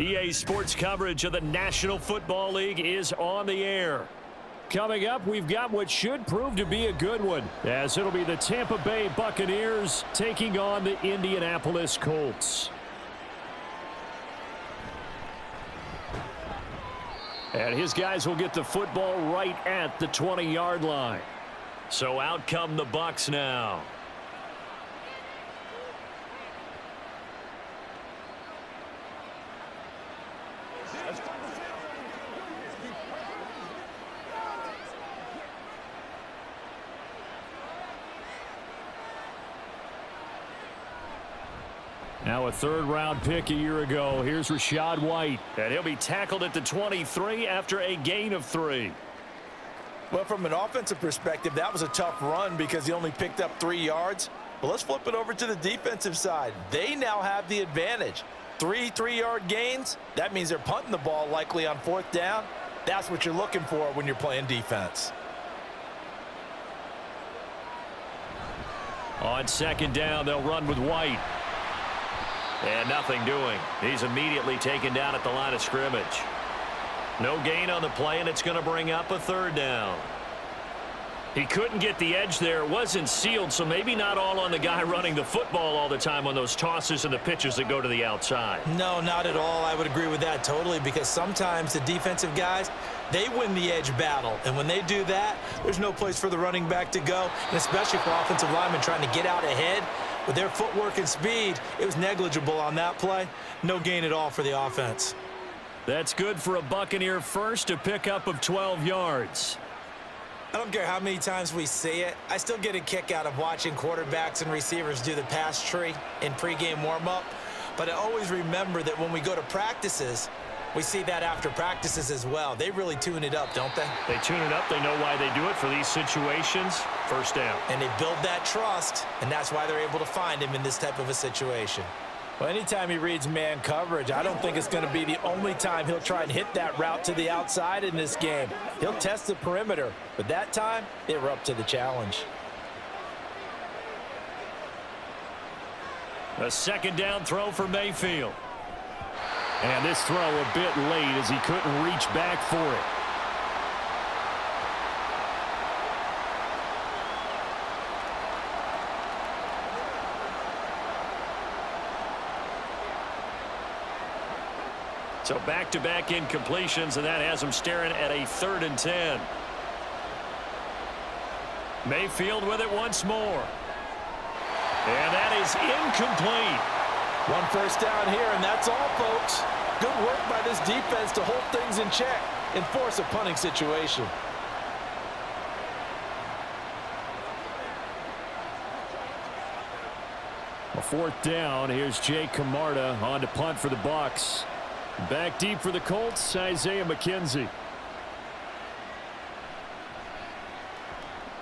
EA Sports coverage of the National Football League is on the air. Coming up, we've got what should prove to be a good one, as it'll be the Tampa Bay Buccaneers taking on the Indianapolis Colts. And his guys will get the football right at the 20-yard line. So out come the Bucs now. Now a third-round pick a year ago. Here's Rachaad White. And he'll be tackled at the 23 after a gain of 3. Well, from an offensive perspective, that was a tough run because he only picked up 3 yards. But let's flip it over to the defensive side. They now have the advantage. 3 3-yard gains. That means they're punting the ball likely on 4th down. That's what you're looking for when you're playing defense. On 2nd down, they'll run with White. And nothing doing. He's immediately taken down at the line of scrimmage. No gain on the play, and it's going to bring up a 3rd down. He couldn't get the edge there. It wasn't sealed, so maybe not all on the guy running the football all the time on those tosses and the pitches that go to the outside. No, not at all. I would agree with that totally, because sometimes the defensive guys, they win the edge battle. And when they do that, there's no place for the running back to go, and especially for offensive linemen trying to get out ahead. With their footwork and speed, it was negligible on that play. No gain at all for the offense. That's good for a Buccaneer first, a pickup of 12 yards. I don't care how many times we see it. I still get a kick out of watching quarterbacks and receivers do the pass tree in pregame warm-up. But I always remember that when we go to practices, we see that after practices as well. They really tune it up, don't they? They tune it up. They know why they do it for these situations. 1st down. And they build that trust, and that's why they're able to find him in this type of a situation. Well, anytime he reads man coverage, I don't think it's going to be the only time he'll try and hit that route to the outside in this game. He'll test the perimeter, but that time, they were up to the challenge. A 2nd down throw for Mayfield. And this throw a bit late as he couldn't reach back for it. So back-to-back incompletions, and that has him staring at a 3rd and 10. Mayfield with it once more. And that is incomplete. 1 first down here, and that's all, folks. Good work by this defense to hold things in check and force a punting situation. A 4th down. Here's Jay Camarda on to punt for the Bucs. Back deep for the Colts, Isaiah McKenzie.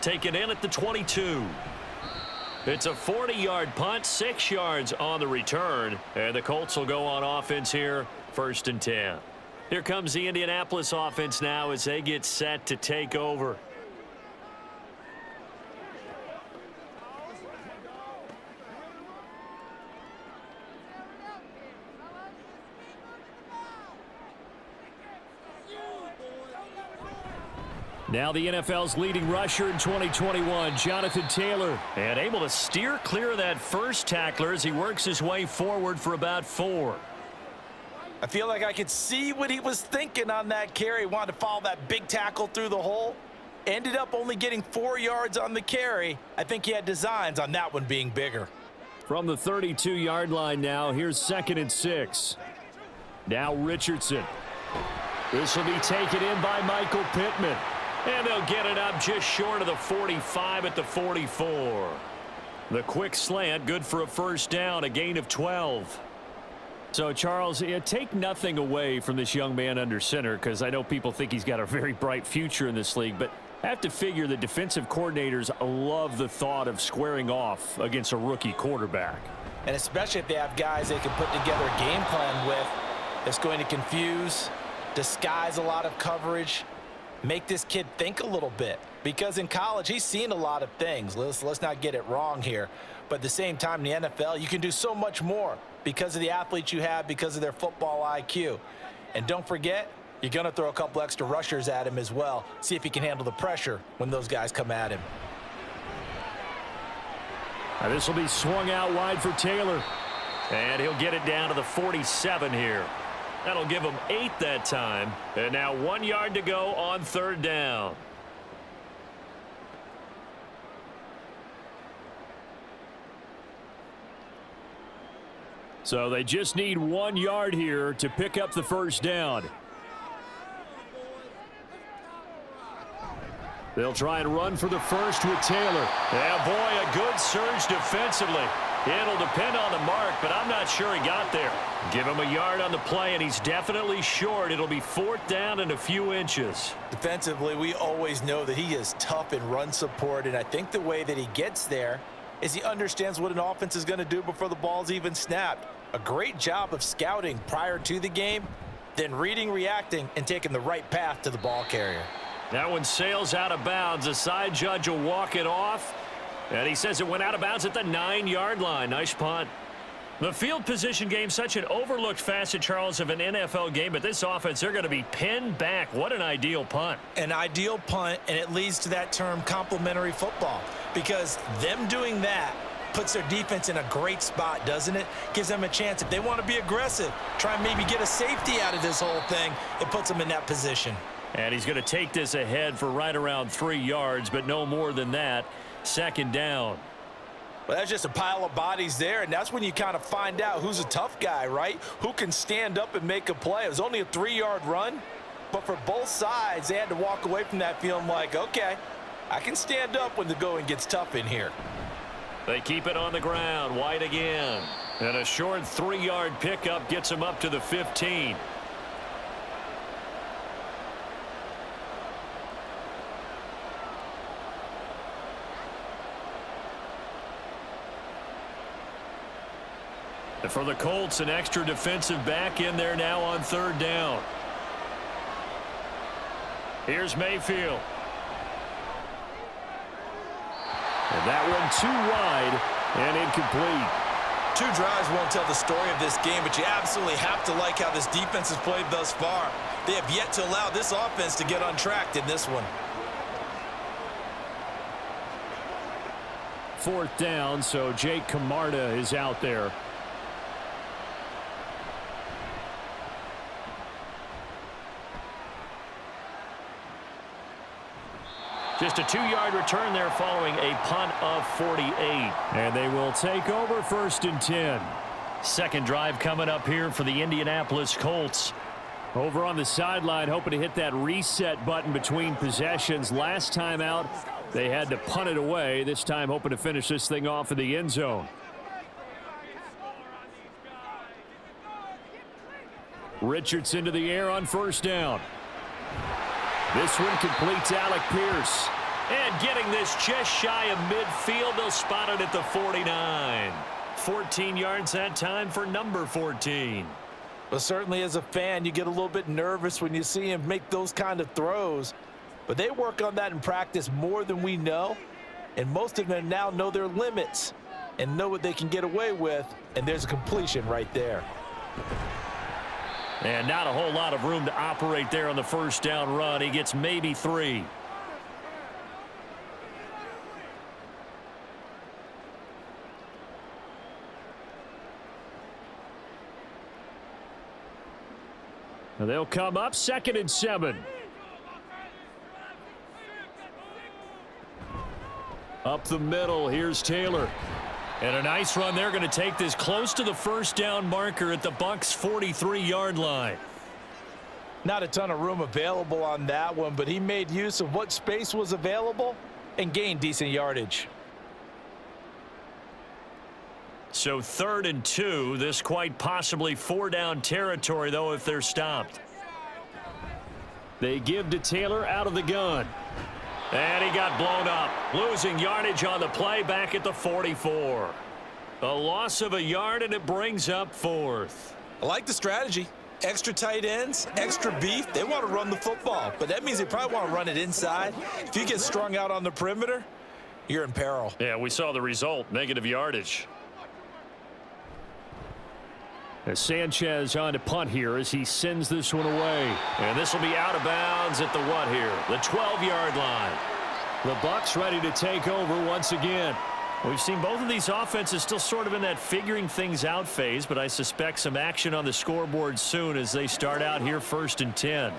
Taken in at the 22. It's a 40-yard punt, 6 yards on the return, and the Colts will go on offense here, 1st and 10. Here comes the Indianapolis offense now as they get set to take over. Now the NFL's leading rusher in 2021, Jonathan Taylor, and able to steer clear of that first tackler as he works his way forward for about 4. I feel like I could see what he was thinking on that carry. Wanted to follow that big tackle through the hole. Ended up only getting 4 yards on the carry. I think he had designs on that one being bigger. From the 32-yard line now, here's 2nd and 6. Now Richardson. This will be taken in by Michael Pittman. And they'll get it up just short of the 45 at the 44. The quick slant, good for a 1st down, a gain of 12. So, Charles, take nothing away from this young man under center, because I know people think he's got a very bright future in this league, but I have to figure the defensive coordinators love the thought of squaring off against a rookie quarterback. And especially if they have guys they can put together a game plan with that's going to confuse, disguise a lot of coverage, make this kid think a little bit. Because in college, he's seen a lot of things. Let's not get it wrong here. But at the same time, in the NFL, you can do so much more. because of the athletes you have, because of their football IQ. And don't forget, you're going to throw a couple extra rushers at him as well. See if he can handle the pressure when those guys come at him. Now this will be swung out wide for Taylor. And he'll get it down to the 47 here. That'll give him 8 that time. And now 1 yard to go on 3rd down. So they just need 1 yard here to pick up the 1st down. They'll try and run for the 1st with Taylor. Yeah, boy, a good surge defensively. It'll depend on the mark, but I'm not sure he got there. Give him a yard on the play, and he's definitely short. It'll be 4th down and a few inches. Defensively, we always know that he is tough in run support, and I think the way that he gets there is he understands what an offense is going to do before the ball's even snapped. A great job of scouting prior to the game, then reading, reacting, and taking the right path to the ball carrier. That one sails out of bounds. The side judge will walk it off. And he says it went out of bounds at the 9-yard line. Nice punt. The field position game, such an overlooked facet, Charles, of an NFL game. But this offense, they're going to be pinned back. What an ideal punt. An ideal punt, and it leads to that term complementary football. Because them doing that puts their defense in a great spot, doesn't it? Gives them a chance. If they want to be aggressive, try and maybe get a safety out of this whole thing, it puts them in that position. And he's going to take this ahead for right around 3 yards, but no more than that. 2nd down. Well, that's just a pile of bodies there, and that's when you kind of find out who's a tough guy, right? Who can stand up and make a play. It was only a 3-yard run, but for both sides, they had to walk away from that feeling like, okay, I can stand up when the going gets tough in here. They keep it on the ground. White again. And a short 3-yard pickup gets him up to the 15. For the Colts, an extra defensive back in there now on 3rd down. Here's Mayfield. And that one too wide and incomplete. 2 drives won't tell the story of this game, but you absolutely have to like how this defense has played thus far. They have yet to allow this offense to get untracked in this one. 4th down, so Jake Camarda is out there. Just a 2-yard return there following a punt of 48. And they will take over 1st and 10. 2nd drive coming up here for the Indianapolis Colts. Over on the sideline, hoping to hit that reset button between possessions. Last time out, they had to punt it away. This time, hoping to finish this thing off in the end zone. Richardson to the air on 1st down. This one completes Alec Pierce. And getting this just shy of midfield, they'll spot it at the 49. 14 yards that time for number 14. Well, certainly as a fan, you get a little bit nervous when you see him make those kind of throws. But they work on that in practice more than we know. And most of them now know their limits and know what they can get away with. And there's a completion right there. And not a whole lot of room to operate there on the 1st down run. He gets maybe 3. And they'll come up 2nd and 7. Up the middle, here's Taylor. And a nice run. They're going to take this close to the 1st down marker at the Bucs' 43-yard line. Not a ton of room available on that one, but he made use of what space was available and gained decent yardage. So 3rd and 2. This quite possibly 4-down territory, though, if they're stopped. They give to Taylor out of the gun. And he got blown up. Losing yardage on the play back at the 44. A loss of a yard, and it brings up 4th. I like the strategy. Extra tight ends, extra beef. They want to run the football, but that means they probably want to run it inside. If you get strung out on the perimeter, you're in peril. Yeah, we saw the result. Negative yardage. Sanchez on to punt here as he sends this one away. And this will be out of bounds at the what here? The 12-yard line. The Bucs ready to take over once again. We've seen both of these offenses still sort of in that figuring things out phase, but I suspect some action on the scoreboard soon as they start out here 1st and 10.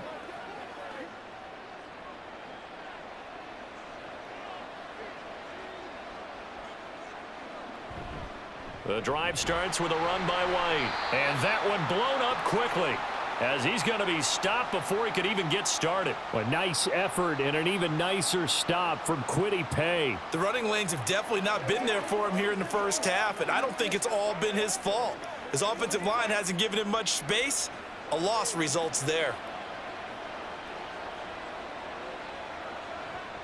The drive starts with a run by White. And that one blown up quickly as he's going to be stopped before he could even get started. A nice effort and an even nicer stop from Kwity Paye. The running lanes have definitely not been there for him here in the first half, and I don't think it's all been his fault. His offensive line hasn't given him much space. A loss results there.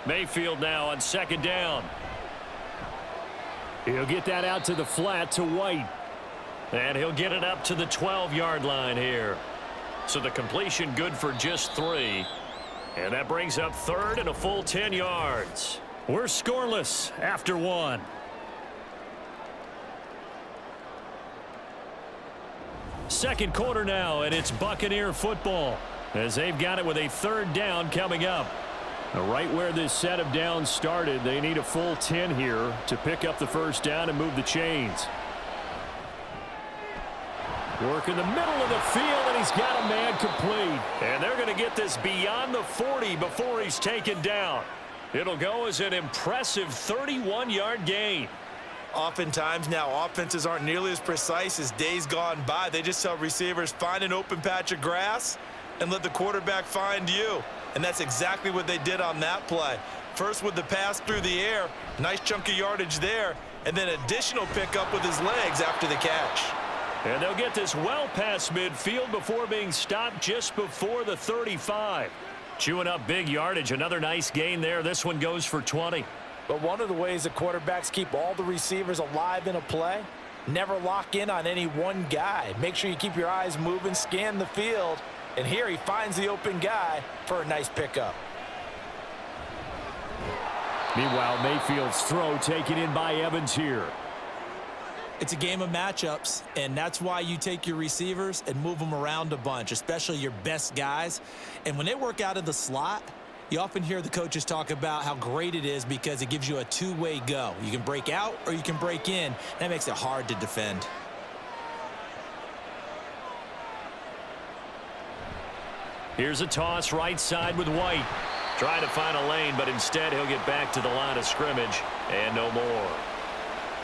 Mayfield now on 2nd down. He'll get that out to the flat to White. And he'll get it up to the 12-yard line here. So the completion good for just 3. And that brings up 3rd and a full 10 yards. We're scoreless after 1. Second quarter now, and it's Buccaneer football as they've got it with a 3rd down coming up. Right where this set of downs started, they need a full 10 here to pick up the 1st down and move the chains. Work in the middle of the field, and he's got a man complete. And they're going to get this beyond the 40 before he's taken down. It'll go as an impressive 31-yard gain. Oftentimes now, offenses aren't nearly as precise as days gone by. They just tell receivers, find an open patch of grass and let the quarterback find you. And that's exactly what they did on that play. First with the pass through the air, nice chunk of yardage there, and then additional pickup with his legs after the catch. And they'll get this well past midfield before being stopped just before the 35. Chewing up big yardage, another nice gain there. This one goes for 20. But one of the ways that quarterbacks keep all the receivers alive in a play, never lock in on any one guy. Make sure you keep your eyes moving, scan the field, and here he finds the open guy for a nice pickup. Meanwhile, Mayfield's throw taken in by Evans here. It's a game of matchups, and that's why you take your receivers and move them around a bunch, especially your best guys. And when they work out of the slot, you often hear the coaches talk about how great it is because it gives you a two-way go. You can break out or you can break in. That makes it hard to defend. Here's a toss right side with White. Trying to find a lane, but instead he'll get back to the line of scrimmage and no more.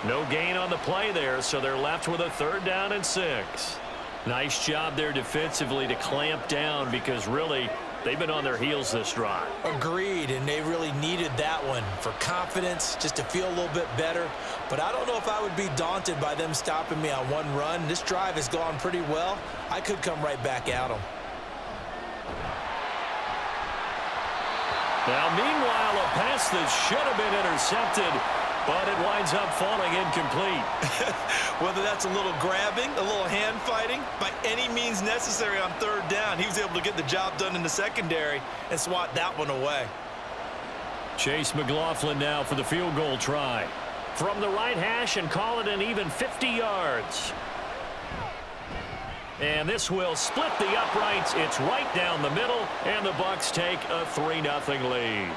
No gain on the play there, so they're left with a 3rd down and 6. Nice job there defensively to clamp down because really they've been on their heels this drive. Agreed, and they really needed that one for confidence, just to feel a little bit better. But I don't know if I would be daunted by them stopping me on one run. This drive has gone pretty well. I could come right back at them. Now, meanwhile, a pass that should have been intercepted, but it winds up falling incomplete. Whether that's a little grabbing, a little hand fighting, by any means necessary on 3rd down, he was able to get the job done in the secondary and swat that one away. Chase McLaughlin now for the field goal try. From the right hash and call it an even 50 yards. And this will split the uprights. It's right down the middle, and the Bucs take a 3-0 lead.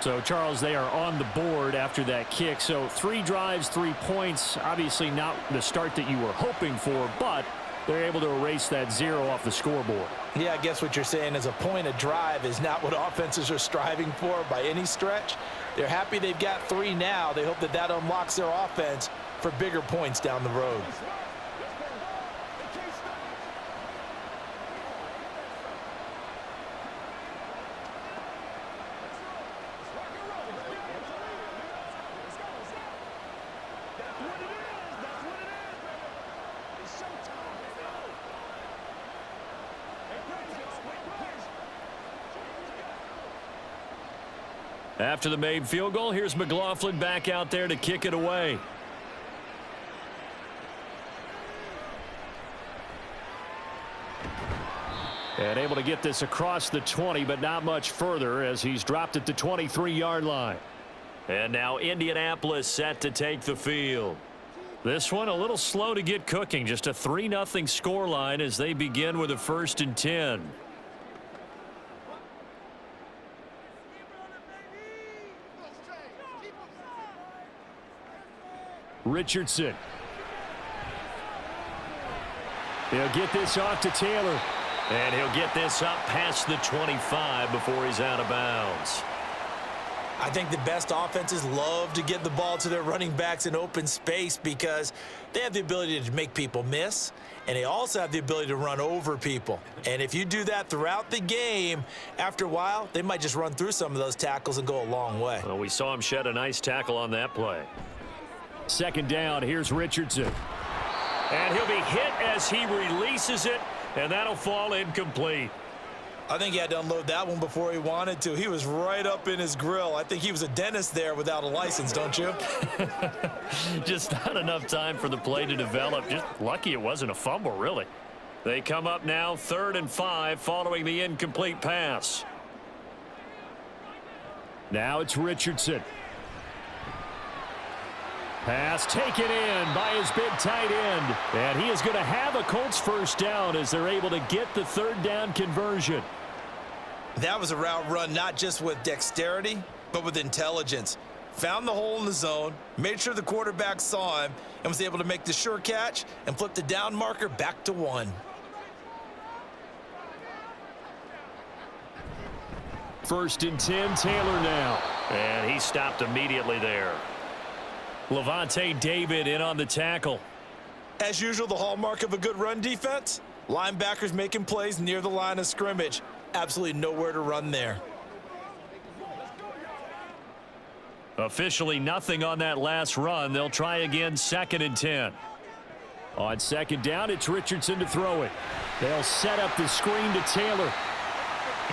So, Charles, they are on the board after that kick. So 3 drives, 3 points. Obviously not the start that you were hoping for, but they're able to erase that 0 off the scoreboard. Yeah, I guess what you're saying is a point a drive is not what offenses are striving for by any stretch. They're happy they've got 3 now. They hope that that unlocks their offense for bigger points down the road. After the made field goal, here's McLaughlin back out there to kick it away. And able to get this across the 20, but not much further as he's dropped at the 23-yard line. And now Indianapolis set to take the field. This one a little slow to get cooking. Just a 3-0 scoreline as they begin with a 1st and 10. Richardson. He'll get this off to Taylor. And he'll get this up past the 25 before he's out of bounds. I think the best offenses love to get the ball to their running backs in open space because they have the ability to make people miss, and they also have the ability to run over people. And if you do that throughout the game, after a while, they might just run through some of those tackles and go a long way. Well, we saw him shed a nice tackle on that play. 2nd down, here's Richardson. And he'll be hit as he releases it, and that'll fall incomplete. I think he had to unload that one before he wanted to. He was right up in his grill. I think he was a dentist there without a license, don't you? Just not enough time for the play to develop. Just lucky it wasn't a fumble, really. They come up now 3rd and 5 following the incomplete pass. Now it's Richardson. Pass taken in by his big tight end. And he is going to have a Colts 1st down as they're able to get the 3rd down conversion. That was a route run not just with dexterity, but with intelligence. Found the hole in the zone, made sure the quarterback saw him, and was able to make the sure catch and flip the down marker back to 1. 1st and 10, Taylor now. And he stopped immediately there. Levante David in on the tackle. As usual, the hallmark of a good run defense, linebackers making plays near the line of scrimmage. Absolutely nowhere to run there. Officially nothing on that last run. They'll try again 2nd and 10. On 2nd down, it's Richardson to throw it. They'll set up the screen to Taylor.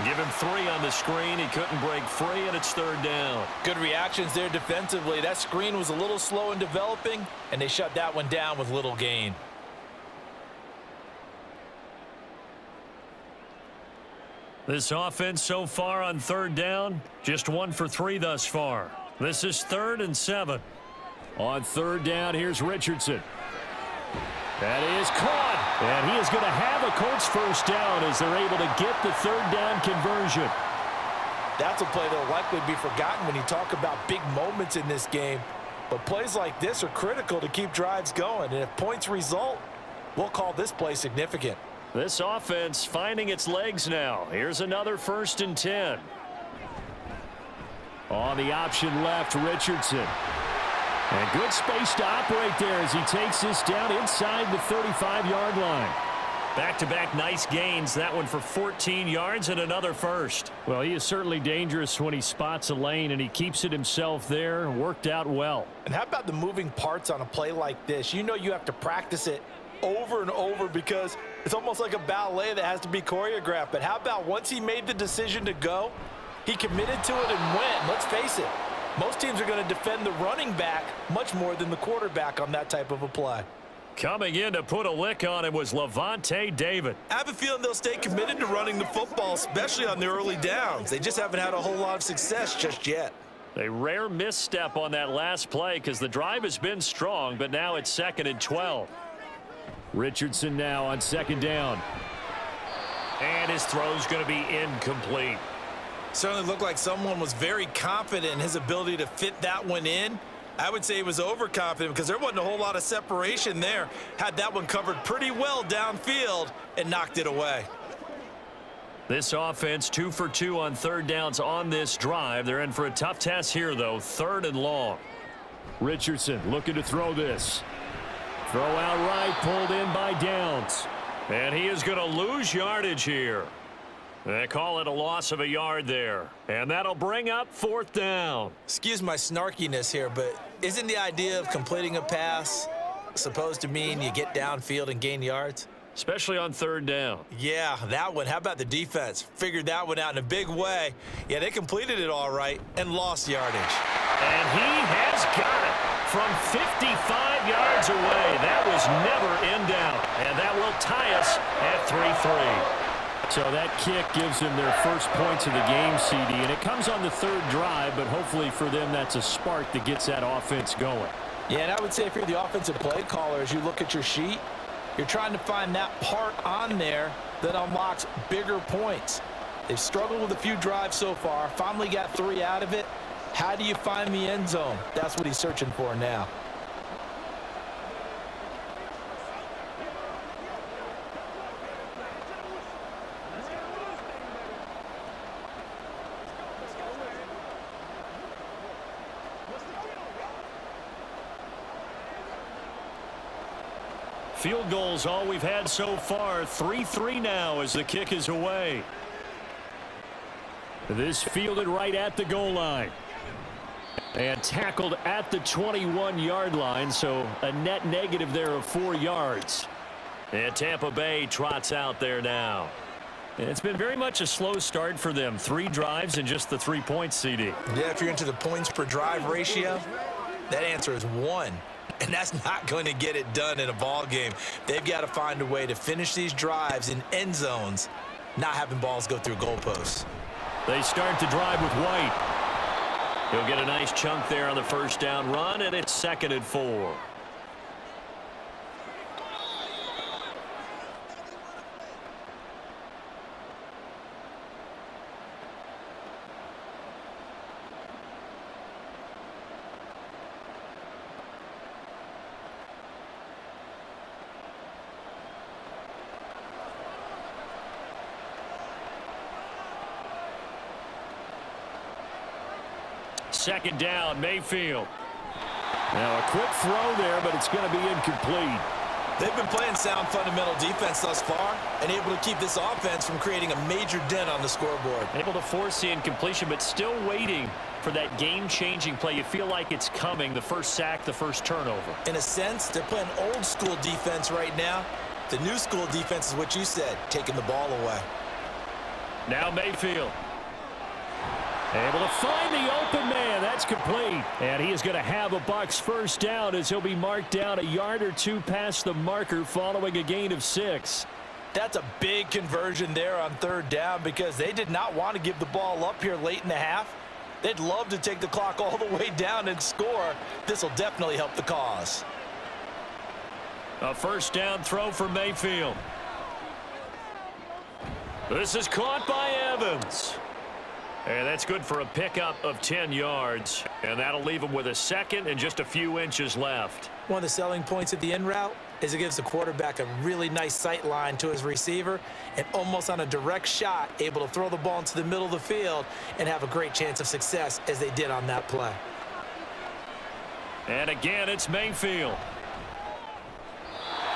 Give him 3 on the screen. He couldn't break free, and it's 3rd down. Good reactions there defensively. That screen was a little slow in developing, and they shut that one down with little gain. This offense so far on 3rd down, just 1 for 3 thus far. This is 3rd and 7. On 3rd down, here's Richardson. That is caught, and he is going to have a Colts 1st down as they're able to get the 3rd down conversion. That's a play that will likely be forgotten when you talk about big moments in this game. But plays like this are critical to keep drives going, and if points result, we'll call this play significant. This offense finding its legs now. Here's another 1st and 10. On the option left, Richardson. And good space to operate there as he takes this down inside the 35-yard line. Back-to-back nice gains. That one for 14 yards and another 1st. Well, he is certainly dangerous when he spots a lane, and he keeps it himself there. Worked out well. And how about the moving parts on a play like this? You know you have to practice it over and over because it's almost like a ballet that has to be choreographed. But how about once he made the decision to go, he committed to it and went. Let's face it, most teams are going to defend the running back much more than the quarterback on that type of a play. Coming in to put a lick on him was Levante David. I have a feeling they'll stay committed to running the football, especially on the early downs. They just haven't had a whole lot of success just yet. A rare misstep on that last play because the drive has been strong, but now it's 2nd and 12. Richardson now on 2nd down. And his throw's going to be incomplete. Certainly looked like someone was very confident in his ability to fit that one in. I would say he was overconfident because there wasn't a whole lot of separation there. Had that one covered pretty well downfield and knocked it away. This offense 2 for 2 on 3rd downs on this drive. They're in for a tough test here, though. 3rd and long. Richardson looking to throw this. Throw out right, pulled in by Downs. And he is going to lose yardage here. They call it a loss of a yard there. And that'll bring up 4th down. Excuse my snarkiness here, but isn't the idea of completing a pass supposed to mean you get downfield and gain yards? Especially on 3rd down. Yeah, that one. How about the defense? Figured that one out in a big way. Yeah, they completed it all right and lost yardage. And he has got it from 55 yards away. That was never in doubt. And that will tie us at 3-3. So that kick gives them their first points of the game, CD, and it comes on the 3rd drive, but hopefully for them that's a spark that gets that offense going. Yeah, and I would say if you're the offensive play caller, as you look at your sheet, you're trying to find that part on there that unlocks bigger points. They've struggled with a few drives so far, finally got 3 out of it. How do you find the end zone? That's what he's searching for now. Field goals all we've had so far. 3-3 now as the kick is away. This fielded right at the goal line. And tackled at the 21-yard line, so a net negative there of 4 yards. And Tampa Bay trots out there now. And it's been very much a slow start for them. 3 drives and just the 3 points, CD. Yeah, if you're into the points per drive ratio, that answer is 1. And that's not going to get it done in a ball game. They've got to find a way to finish these drives in end zones, not having balls go through goalposts. They start the drive with White. He'll get a nice chunk there on the first down run, and it's 2nd and 4. Second down, Mayfield. Now a quick throw there, but it's going to be incomplete. They've been playing sound fundamental defense thus far and able to keep this offense from creating a major dent on the scoreboard. Able to force the incompletion, but still waiting for that game-changing play. You feel like it's coming, the first sack, the first turnover. In a sense, they're playing old school defense right now. The new school defense is what you said, taking the ball away. Now Mayfield. Able to find the open man. That's complete. And he is going to have a Bucs first down as he'll be marked down a yard or 2 past the marker following a gain of 6. That's a big conversion there on 3rd down because they did not want to give the ball up here late in the half. They'd love to take the clock all the way down and score. This will definitely help the cause. A first down throw for Mayfield. This is caught by Evans. And that's good for a pickup of 10 yards. And that'll leave him with a 2nd and just a few inches left. One of the selling points of the in route is it gives the quarterback a really nice sight line to his receiver and almost on a direct shot able to throw the ball into the middle of the field and have a great chance of success as they did on that play. And again, it's Mayfield.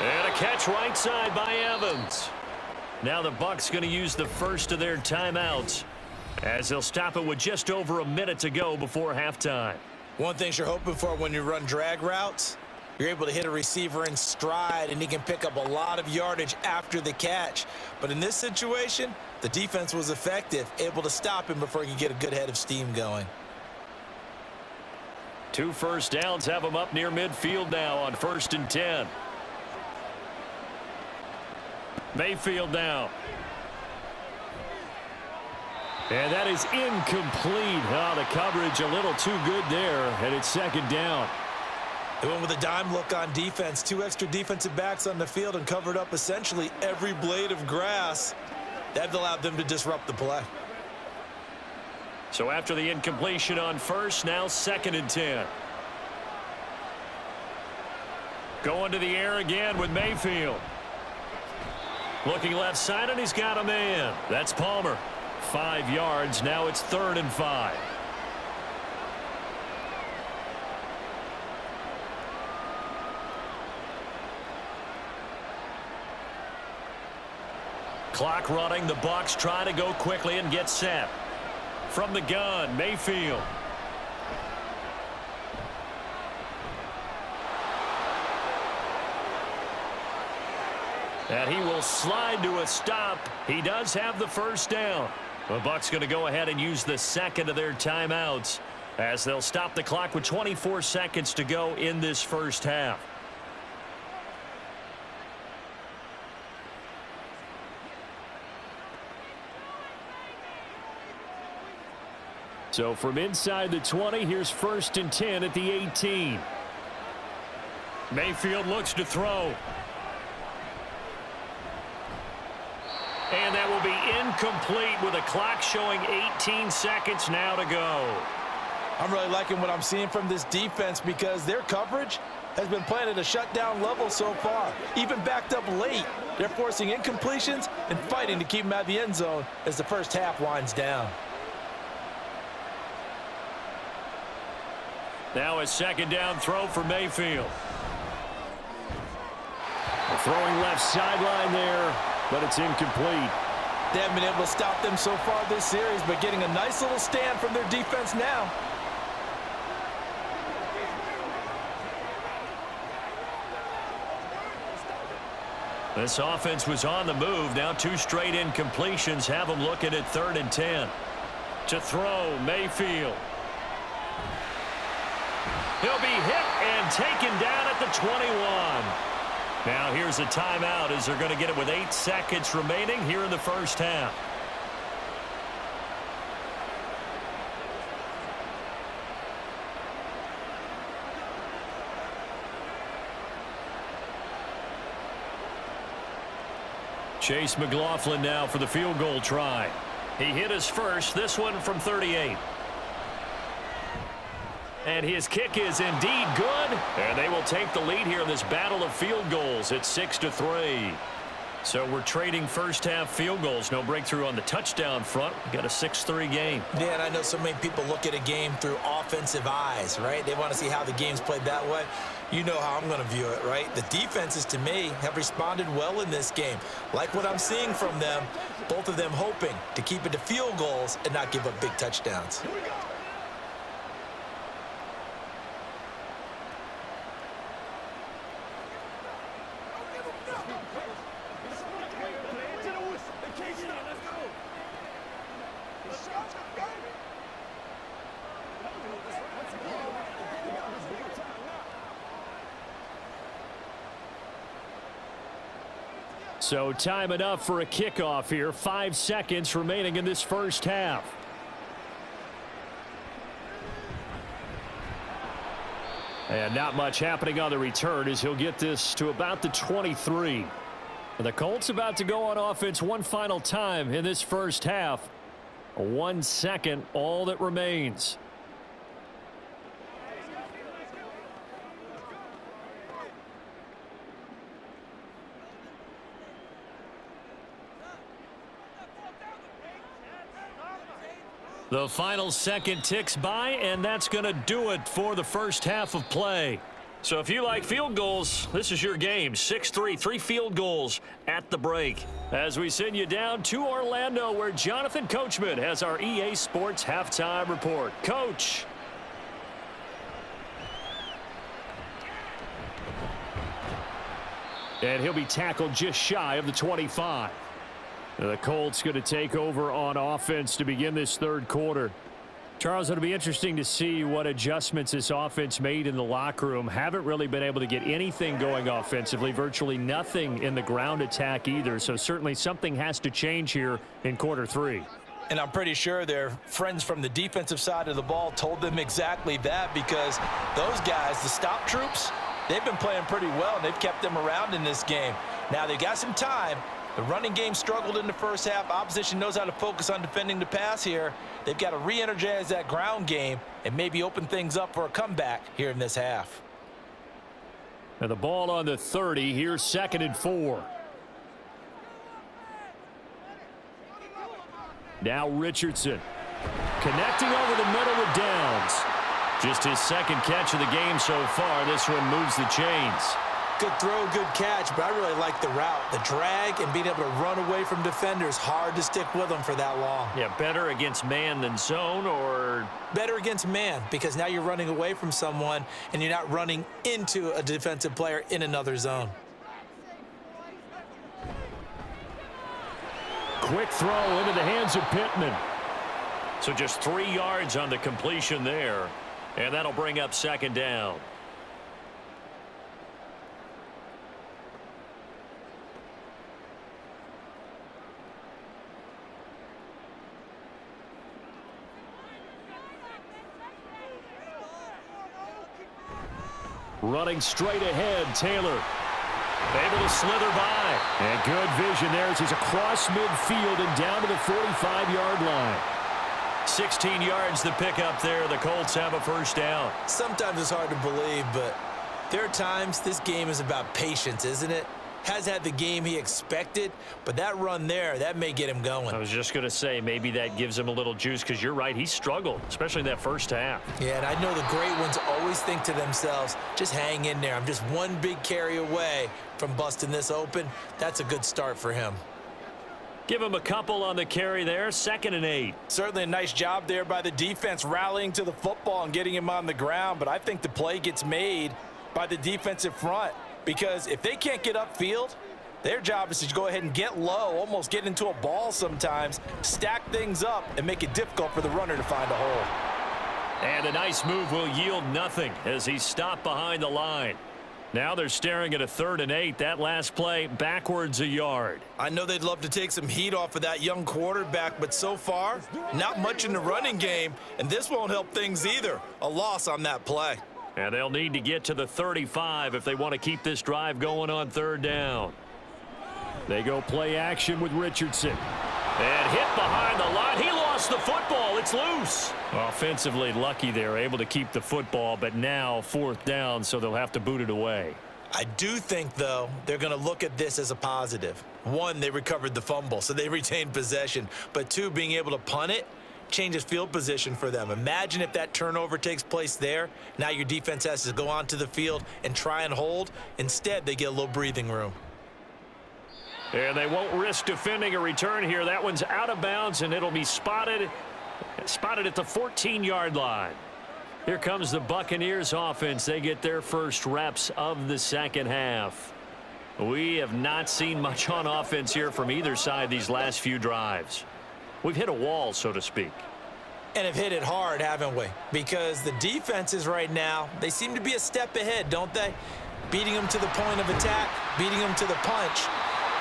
And a catch right side by Evans. Now the Bucs going to use the first of their timeouts, as they'll stop it with just over a minute to go before halftime. One thing you're hoping for when you run drag routes, you're able to hit a receiver in stride and he can pick up a lot of yardage after the catch. But in this situation, the defense was effective, able to stop him before he could get a good head of steam going. 2 first downs have him up near midfield now on 1st and 10. Mayfield now. And that is incomplete. Oh, the coverage a little too good there, and it's 2nd down. They went with a dime look on defense. 2 extra defensive backs on the field and covered up essentially every blade of grass. That allowed them to disrupt the play. So after the incompletion on 1st, now 2nd and 10. Going to the air again with Mayfield. Looking left side, and he's got a man. That's Palmer. 5 yards. Now it's 3rd and 5. Clock running. The Bucs try to go quickly and get set. From the gun, Mayfield. And he will slide to a stop. He does have the first down. The Bucs going to go ahead and use the 2nd of their timeouts as they'll stop the clock with 24 seconds to go in this first half. So from inside the 20, here's 1st and 10 at the 18. Mayfield looks to throw. And that will be incomplete with a clock showing 18 seconds now to go. I'm really liking what I'm seeing from this defense because their coverage has been playing at a shutdown level so far. Even backed up late, they're forcing incompletions and fighting to keep them out of the end zone as the first half winds down. Now a second down throw for Mayfield. Throwing left sideline there, but it's incomplete. They haven't been able to stop them so far this series, but getting a nice little stand from their defense now. This offense was on the move. Now 2 straight incompletions have them looking at 3rd and 10. To throw, Mayfield. He'll be hit and taken down at the 21. Now here's a timeout as they're going to get it with 8 seconds remaining here in the first half. Chase McLaughlin now for the field goal try. He hit his first, this one from 38. And his kick is indeed good. And they will take the lead here in this battle of field goals at 6-3. So we're trading first half field goals. No breakthrough on the touchdown front. We've got a 6-3 game. Yeah, and I know so many people look at a game through offensive eyes, right? They want to see how the game's played that way. You know how I'm going to view it, right? The defenses, to me, have responded well in this game. Like what I'm seeing from them, both of them hoping to keep it to field goals and not give up big touchdowns. So time enough for a kickoff here. 5 seconds remaining in this first half. And not much happening on the return as he'll get this to about the 23. And the Colts about to go on offense one final time in this first half. 1 second, all that remains. The final second ticks by, and that's going to do it for the first half of play. So if you like field goals, this is your game. 6-3, 3 field goals at the break. As we send you down to Orlando, where Jonathan Coachman has our EA Sports Halftime Report. Coach. And he'll be tackled just shy of the 25. The Colts going to take over on offense to begin this third quarter. Charles, it'll be interesting to see what adjustments this offense made in the locker room. Haven't really been able to get anything going offensively, virtually nothing in the ground attack either. So certainly something has to change here in quarter 3. And I'm pretty sure their friends from the defensive side of the ball told them exactly that, because those guys, the stop troops, they've been playing pretty well, and they've kept them around in this game. Now they've got some time. The running game struggled in the first half. Opposition knows how to focus on defending the pass here. They've got to re-energize that ground game and maybe open things up for a comeback here in this half. And the ball on the 30. Here's 2nd and 4. Now Richardson connecting over the middle with Downs. Just his 2nd catch of the game so far. This one moves the chains. Good throw, good catch, but I really like the route. The drag and being able to run away from defenders, hard to stick with them for that long. Yeah, better against man than zone, or? Better against man, because now you're running away from someone and you're not running into a defensive player in another zone. Quick throw into the hands of Pittman. So just 3 yards on the completion there, and that'll bring up 2nd down. Running straight ahead, Taylor. Able to slither by. And good vision there as he's across midfield and down to the 45-yard line. 16 yards to pick up there. The Colts have a first down. Sometimes it's hard to believe, but there are times this game is about patience, isn't it? Has had the game he expected, but that run there, that may get him going. I was just going to say, maybe that gives him a little juice, because you're right, he struggled, especially in that first half. Yeah, and I know the great ones always think to themselves, just hang in there. I'm just one big carry away from busting this open. That's a good start for him. Give him a couple on the carry there, 2nd and 8. Certainly a nice job there by the defense rallying to the football and getting him on the ground, but I think the play gets made by the defensive front. Because if they can't get upfield, their job is to go ahead and get low, almost get into a ball sometimes, stack things up, and make it difficult for the runner to find a hole. And a nice move will yield nothing as he's stopped behind the line. Now they're staring at a 3rd and 8. That last play, backwards a yard. I know they'd love to take some heat off of that young quarterback, but so far, not much in the running game, and this won't help things either. A loss on that play. And they'll need to get to the 35 if they want to keep this drive going on 3rd down. They go play action with Richardson. And hit behind the line. He lost the football. It's loose. Offensively lucky they're able to keep the football, but now 4th down, so they'll have to boot it away. I do think, though, they're going to look at this as a positive. 1, they recovered the fumble, so they retained possession. But 2, being able to punt it changes field position for them. Imagine if that turnover takes place there. Now your defense has to go onto the field and try and hold. Instead, they get a little breathing room. And they won't risk defending a return here. That one's out of bounds, and it'll be spotted at the 14-yard line. Here comes the Buccaneers offense. They get their first reps of the second half. We have not seen much on offense here from either side these last few drives. We've hit a wall, so to speak. And have hit it hard, haven't we? Because the defenses right now, they seem to be a step ahead, don't they? Beating them to the point of attack, beating them to the punch.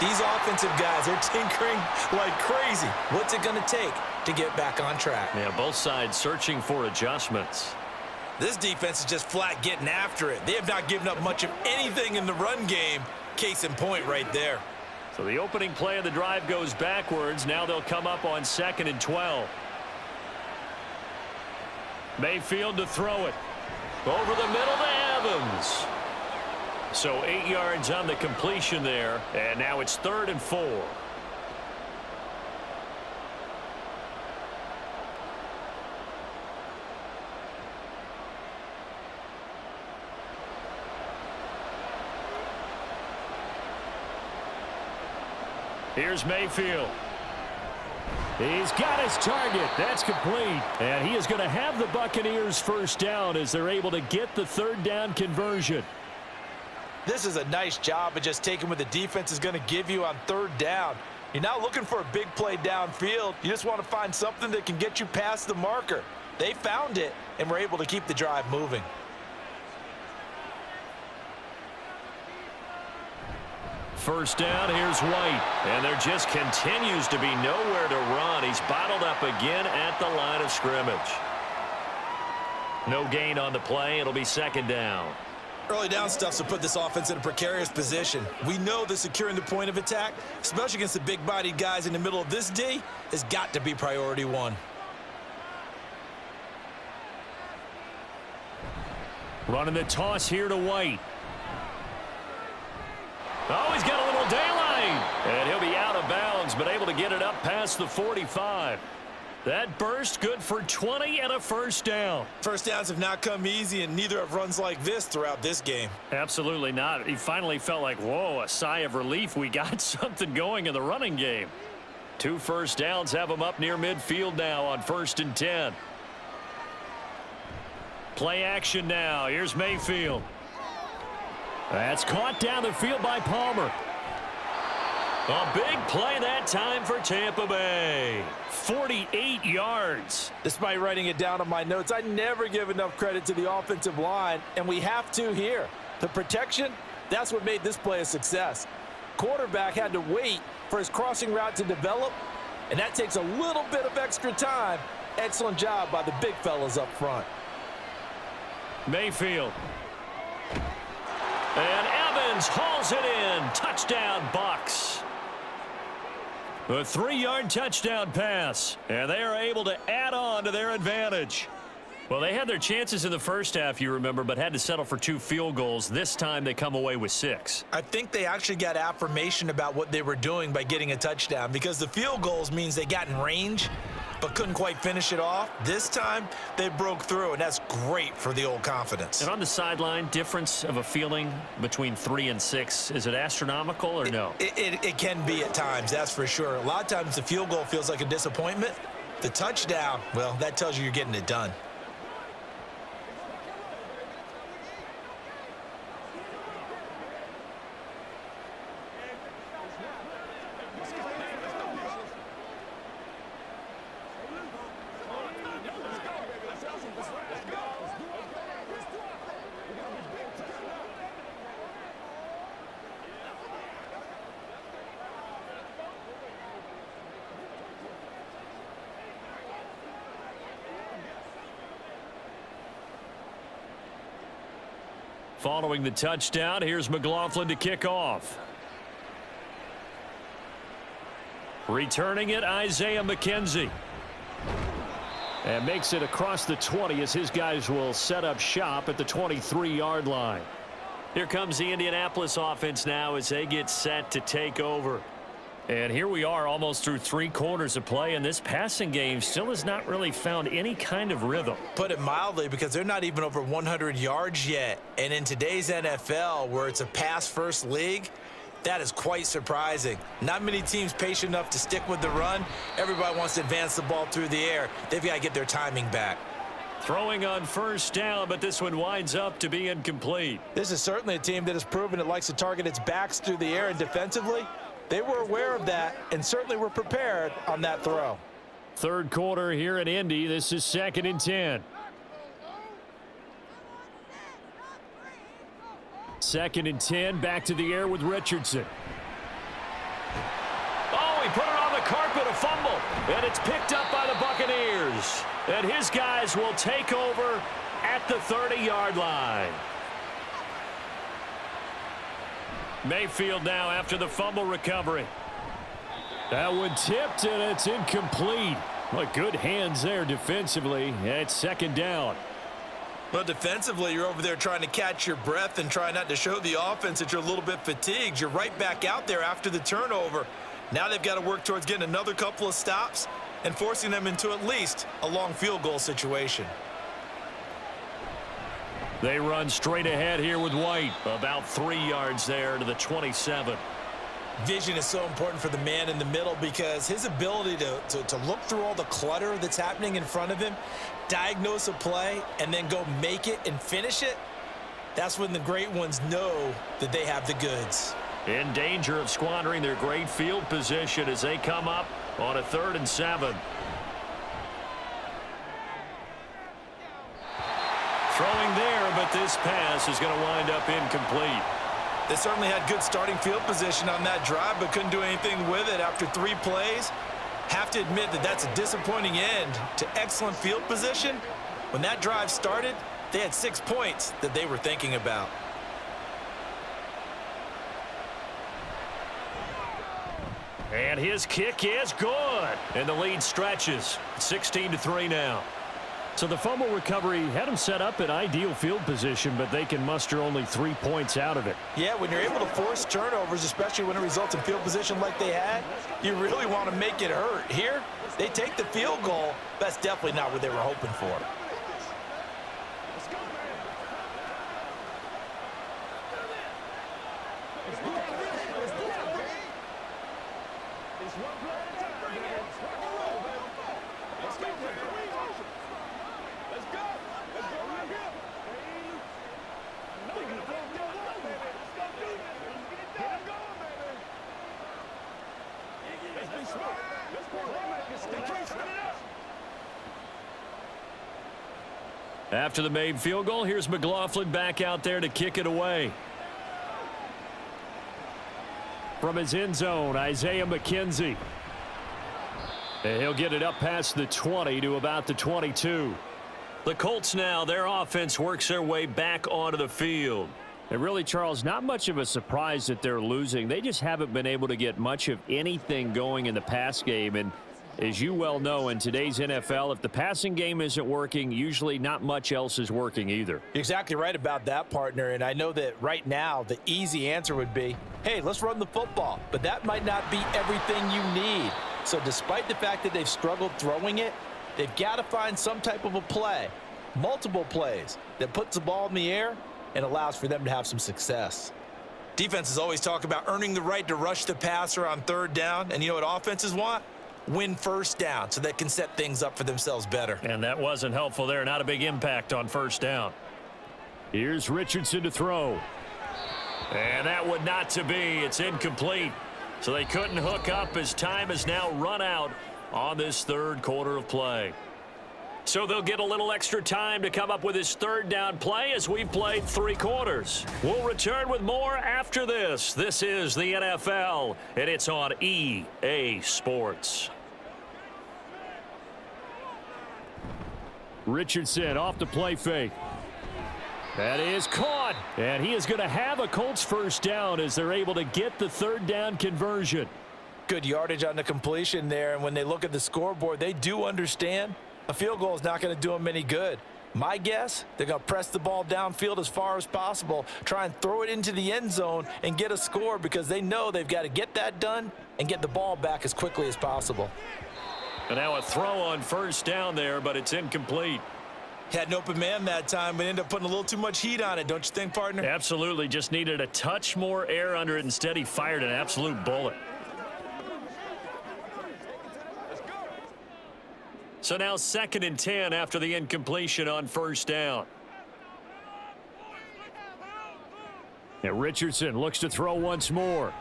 These offensive guys are tinkering like crazy. What's it going to take to get back on track? Yeah, both sides searching for adjustments. This defense is just flat getting after it. They have not given up much of anything in the run game. Case in point right there. So the opening play of the drive goes backwards. Now they'll come up on 2nd and 12. Mayfield to throw it. Over the middle to Evans. So 8 yards on the completion there. And now it's 3rd and 4. Here's Mayfield. He's got his target. That's complete. And he is going to have the Buccaneers first down as they're able to get the 3rd down conversion. This is a nice job of just taking what the defense is going to give you on 3rd down. You're not looking for a big play downfield. You just want to find something that can get you past the marker. They found it and were able to keep the drive moving. First down, here's White. And there just continues to be nowhere to run. He's bottled up again at the line of scrimmage. No gain on the play. It'll be 2nd down. Early down stuff to put this offense in a precarious position. We know that securing the point of attack, especially against the big-bodied guys in the middle of this D, has got to be priority 1. Running the toss here to White. Oh, he's got a little daylight. And he'll be out of bounds, but able to get it up past the 45. That burst good for 20 and a first down. First downs have not come easy, and neither have runs like this throughout this game. Absolutely not. He finally felt like, whoa, a sigh of relief. We got something going in the running game. 2 first downs have him up near midfield now on 1st and 10. Play action now. Here's Mayfield. That's caught down the field by Palmer. A big play that time for Tampa Bay. 48 yards. Despite writing it down on my notes, I never give enough credit to the offensive line, and we have to here. The protection, that's what made this play a success. Quarterback had to wait for his crossing route to develop, and that takes a little bit of extra time. Excellent job by the big fellas up front. Mayfield. And Evans hauls it in. Touchdown, Bucs. A 3-yard touchdown pass. And they are able to add on to their advantage. Well, they had their chances in the first half, you remember, but had to settle for 2 field goals. This time they come away with 6. I think they actually got affirmation about what they were doing by getting a touchdown, because the field goals means they got in range but couldn't quite finish it off. This time they broke through, and that's great for the old confidence. And on the sideline, difference of a feeling between 3 and 6, is it astronomical or no? It can be at times, that's for sure. A lot of times the field goal feels like a disappointment. The touchdown, well, that tells you you're getting it done. Following the touchdown, here's McLaughlin to kick off. Returning it, Isaiah McKenzie. And makes it across the 20 as his guys will set up shop at the 23-yard line. Here comes the Indianapolis offense now as they get set to take over. And here we are almost through 3 quarters of play, and this passing game still has not really found any kind of rhythm. Put it mildly, because they're not even over 100 yards yet. And in today's NFL, where it's a pass-first league, that is quite surprising. Not many teams patient enough to stick with the run. Everybody wants to advance the ball through the air. They've got to get their timing back. Throwing on first down, but this one winds up to be incomplete. This is certainly a team that has proven it likes to target its backs through the air, and defensively, they were aware of that and certainly were prepared on that throw. Third quarter here in Indy. This is 2nd and 10. 2nd and 10, back to the air with Richardson. Oh, he put it on the carpet, a fumble, and it's picked up by the Buccaneers. And his guys will take over at the 30-yard line. Mayfield now after the fumble recovery. That one tipped, and it's incomplete. But good hands there defensively. It's 2nd down. Well, defensively, you're over there trying to catch your breath and try not to show the offense that you're a little bit fatigued. You're right back out there after the turnover. Now they've got to work towards getting another couple of stops and forcing them into at least a long field goal situation. They run straight ahead here with White. About 3 yards there to the 27. Vision is so important for the man in the middle, because his ability to look through all the clutter that's happening in front of him, diagnose a play, and then go make it and finish it, that's when the great ones know that they have the goods. In danger of squandering their great field position as they come up on a 3rd and 7. Throwing there, but this pass is going to wind up incomplete. They certainly had good starting field position on that drive, but couldn't do anything with it after 3 plays. Have to admit that that's a disappointing end to excellent field position. When that drive started, they had 6 points that they were thinking about. And his kick is good. And the lead stretches. 16-3 now. So the fumble recovery had them set up in ideal field position, but they can muster only 3 points out of it. Yeah, when you're able to force turnovers, especially when it results in field position like they had, you really want to make it hurt. Here, they take the field goal. That's definitely not what they were hoping for. After the made field goal, here's McLaughlin back out there to kick it away. From his end zone, Isaiah McKenzie. And he'll get it up past the 20 to about the 22. The Colts now, their offense works their way back onto the field. And really, Charles, not much of a surprise that they're losing. They just haven't been able to get much of anything going in the pass game. And as you well know, in today's NFL, if the passing game isn't working, usually not much else is working either. You're exactly right about that, partner. And I know that right now the easy answer would be, hey, let's run the football. But that might not be everything you need. So despite the fact that they've struggled throwing it, they've got to find some type of a play, multiple plays, that puts the ball in the air and allows for them to have some success. Defenses always talk about earning the right to rush the passer on third down. And you know what offenses want? Win first down so they can set things up for themselves better. And that wasn't helpful there. Not a big impact on first down. Here's Richardson to throw. And that would not to be. It's incomplete. So they couldn't hook up as time has now run out on this third quarter of play. So they'll get a little extra time to come up with his third down play as we've played 3 quarters. We'll return with more after this. This is the NFL, and it's on EA Sports. Richardson off the play fake. That is caught, and he is going to have a Colts first down as they're able to get the third down conversion. Good yardage on the completion there, and when they look at the scoreboard, they do understand a field goal is not going to do them any good. My guess, they're going to press the ball downfield as far as possible, try and throw it into the end zone and get a score because they know they've got to get that done and get the ball back as quickly as possible. And now a throw on first down there, but it's incomplete. Had an open man that time, but ended up putting a little too much heat on it, don't you think, partner? Absolutely. Just needed a touch more air under it. Instead, he fired an absolute bullet. So now 2nd and 10 after the incompletion on first down. And Richardson looks to throw once more.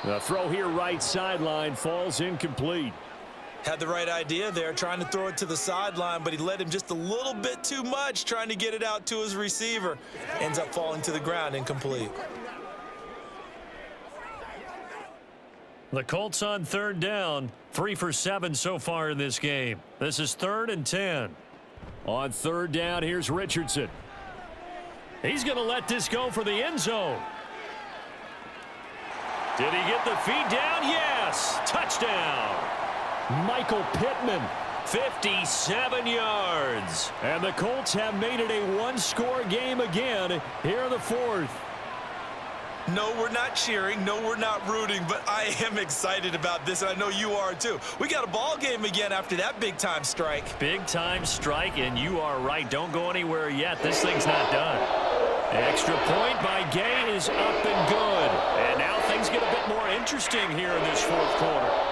The throw here right sideline falls incomplete. Had the right idea there, trying to throw it to the sideline, but he led him just a little bit too much, trying to get it out to his receiver. Ends up falling to the ground, incomplete. The Colts on third down, 3 for 7 so far in this game. This is 3rd and 10. On third down, here's Richardson. He's going to let this go for the end zone. Did he get the feed down? Yes. Touchdown. Michael Pittman, 57 yards. And the Colts have made it a one-score game again here in the 4th. No, we're not cheering. No, we're not rooting, but I am excited about this, and I know you are too. We got a ball game again after that big-time strike. Big-time strike, and you are right. Don't go anywhere yet. This thing's not done. Extra point by Gay is up and good. And now things get a bit more interesting here in this 4th quarter.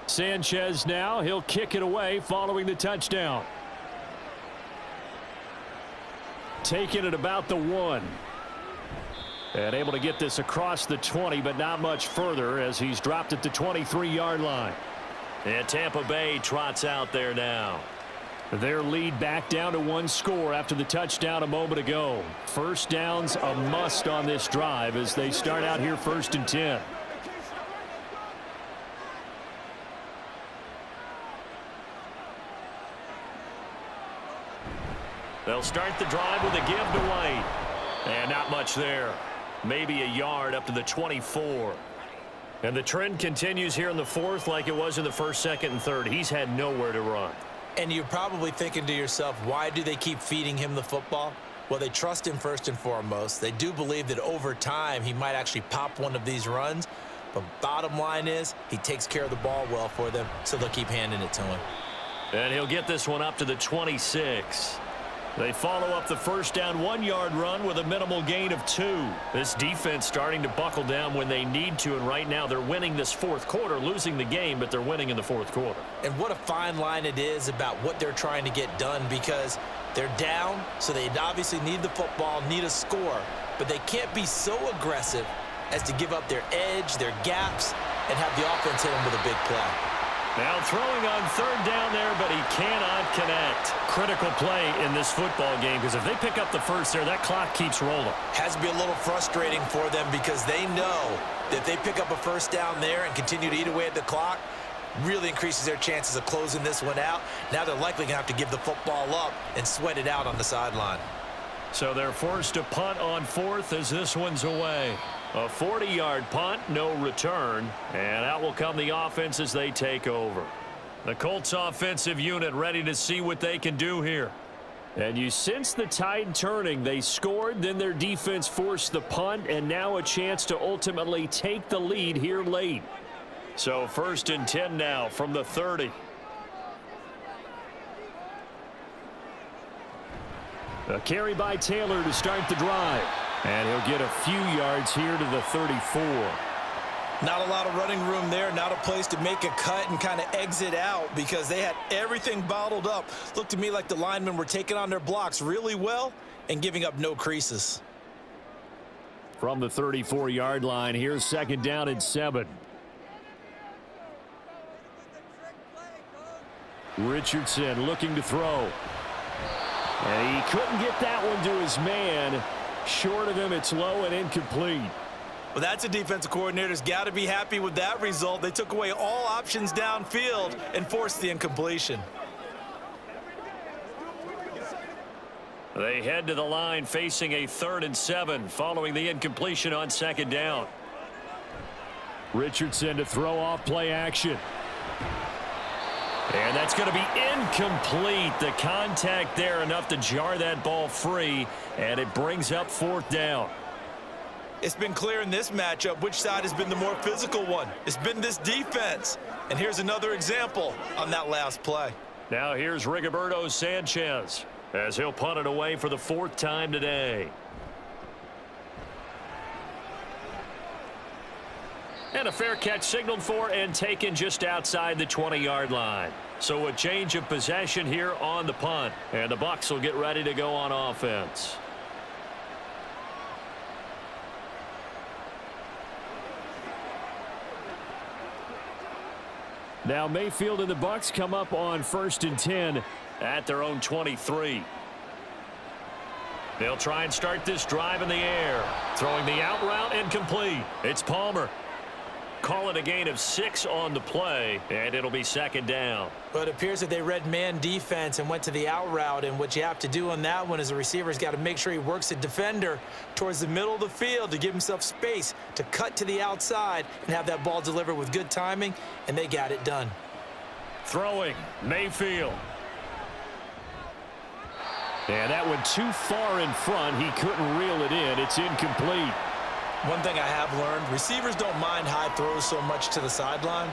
Sanchez now, he'll kick it away following the touchdown. Taking it about the 1. And able to get this across the 20, but not much further as he's dropped at the 23-yard line. And Tampa Bay trots out there now. Their lead back down to 1 score after the touchdown a moment ago. First down's a must on this drive as they start out here 1st and 10. They'll start the drive with a give to White. And not much there. Maybe a yard up to the 24. And the trend continues here in the 4th like it was in the 1st, 2nd, and 3rd. He's had nowhere to run. And you're probably thinking to yourself, why do they keep feeding him the football? Well, they trust him first and foremost. They do believe that over time he might actually pop one of these runs. But bottom line is he takes care of the ball well for them, so they'll keep handing it to him. And he'll get this one up to the 26. They follow up the first down 1-yard run with a minimal gain of 2. This defense starting to buckle down when they need to, and right now they're winning this fourth quarter, losing the game, but they're winning in the fourth quarter. And what a fine line it is about what they're trying to get done, because they're down, so they obviously need the football, need a score, but they can't be so aggressive as to give up their edge, their gaps, and have the offense hit them with a big play. Now throwing on third down there, but he cannot connect. Critical play in this football game, because if they pick up the first there, that clock keeps rolling. Has to be a little frustrating for them, because they know that if they pick up a first down there and continue to eat away at the clock, really increases their chances of closing this one out. Now they're likely going to have to give the football up and sweat it out on the sideline. So they're forced to punt on fourth as this one's away. A 40-yard punt, no return, and out will come the offense as they take over. The Colts offensive unit ready to see what they can do here. And you sense the tide turning. They scored, then their defense forced the punt, and now a chance to ultimately take the lead here late. So 1st and 10 now from the 30. A carry by Taylor to start the drive. And he'll get a few yards here to the 34. Not a lot of running room there, not a place to make a cut and kind of exit out, because they had everything bottled up. Looked to me like the linemen were taking on their blocks really well and giving up no creases. From the 34-yard line, here's 2nd down and 7. Richardson looking to throw. And he couldn't get that one to his man. Short of him, it's low and incomplete. Well, that's a defensive coordinator's got to be happy with that result. They took away all options downfield and forced the incompletion. They head to the line facing a 3rd and 7 following the incompletion on 2nd down. Richardson to throw off play action. And that's going to be incomplete. The contact there enough to jar that ball free, and it brings up 4th down. It's been clear in this matchup which side has been the more physical one. It's been this defense. And here's another example on that last play. Now here's Rigoberto Sanchez as he'll punt it away for the 4th time today. And a fair catch signaled for and taken just outside the 20-yard line. So a change of possession here on the punt. And the Bucs will get ready to go on offense. Now Mayfield and the Bucs come up on 1st and 10 at their own 23. They'll try and start this drive in the air. Throwing the out route incomplete. It's Palmer. Call it a gain of 6 on the play, and it'll be 2nd down. But it appears that they read man defense and went to the out route, and what you have to do on that one is the receiver's got to make sure he works the defender towards the middle of the field to give himself space to cut to the outside and have that ball delivered with good timing, and they got it done. Throwing, Mayfield. And that went too far in front. He couldn't reel it in. It's incomplete. One thing I have learned, receivers don't mind high throws so much to the sideline,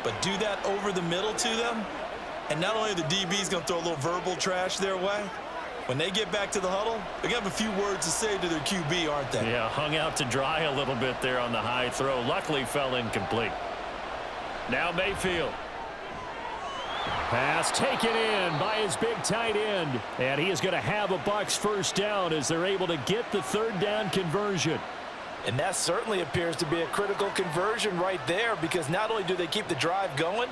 but do that over the middle to them, and not only are the DBs going to throw a little verbal trash their way, when they get back to the huddle, they're going to have a few words to say to their QB, aren't they? Yeah, hung out to dry a little bit there on the high throw. Luckily fell incomplete. Now Mayfield. Pass taken in by his big tight end, and he is going to have a Bucs 1st down as they're able to get the 3rd down conversion. And that certainly appears to be a critical conversion right there, because not only do they keep the drive going,